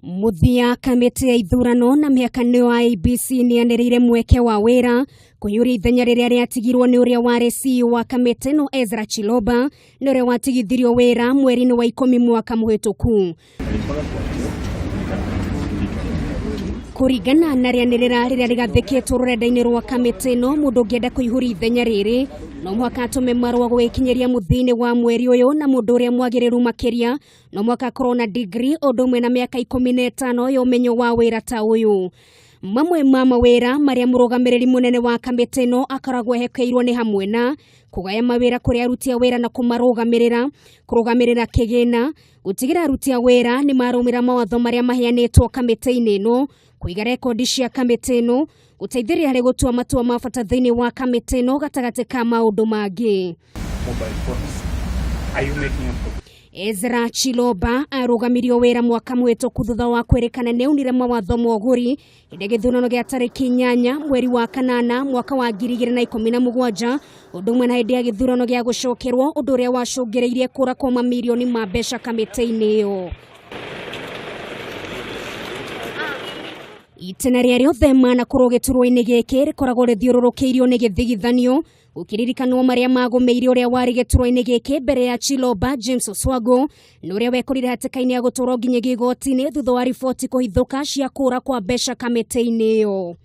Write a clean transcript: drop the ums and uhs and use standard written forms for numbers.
Muthia kamiti ya ithurano na miakanio wa IEBC nianĩrĩire mweke wa wĩra kũiyũria ithenya rĩrĩa rĩatigirwo nĩ ũrĩa warĩ CEO wa kamiti no Ezra Chiloba na ũrĩa watigithirio wĩra mweri-inĩ wa 10 mwaka mũhĩtũku. Kũringana na rĩanĩrĩra rĩrĩa rĩgathĩkĩtwo rũrenda-inĩ rwa kamiti no mũndũ ũngĩenda kũihũria ithenya rĩrĩ no mũhaka atũme marũa gũgĩkinyĩria mũthia-inĩ wa mweri ũyũ, na mũndũ ũrĩa mwagĩrĩru makĩria no mũhaka akorwo na degree ũndũ ũmwe na mĩaka 15 ya ũmenyo wa wĩra ta ũyũ. Mamwe ma mawĩra marĩa mũrũgamĩrĩri mũnene wa kamiti no akoragwo ehekeirwo nĩ hamwe na kũgaya mawĩra kũrĩ aruti a wĩra na kũrũgamĩrĩra kĩgĩna, gũtigĩra aruti a wĩra nĩ marũmĩrĩra mawatho marĩa maheanĩtwo kamiti-inĩ ĩno, kũiga rekondi cia kamiti ĩno, gũteithĩrĩria harĩ gũtua matua ma bata thĩinĩ wa kamiti ĩno gatagatĩ ka maũndũ mangĩ. Ezra Chiloba arũgamirio wĩra mwaka mũhĩtũku thutha wa kwĩrĩkana nĩ aunire mawatho ma ũgũri hĩndĩ ya gĩthurano gĩa tarĩki 8 mweri wa kanana mwaka wa 2017, ũndũ ũmwe na hĩndĩ ya gĩthurano gĩa gũcokerwo, ũndũ ũrĩa wacũngĩrĩirie kũra kwa mamirioni ma mbeca kamiti-inĩ ĩyo. Itena rĩa rĩothe mana kũrwo gĩturwa-inĩ gĩkĩ rĩkoragwo rĩthiũrũrũkĩirio nĩ gĩthigithanio gũkĩririkanwo marĩa magũmĩire ũrĩa warĩ gĩturwa-inĩ gĩkĩ mbere ya Chiloba, James Oswago, na ũrĩa wekorire hatĩka-inĩ ya gũtwarwo nginya igoti-inĩ thutha wa riboti kũhithũka cia kũra kwa mbeca kamiti-inĩ ĩyo.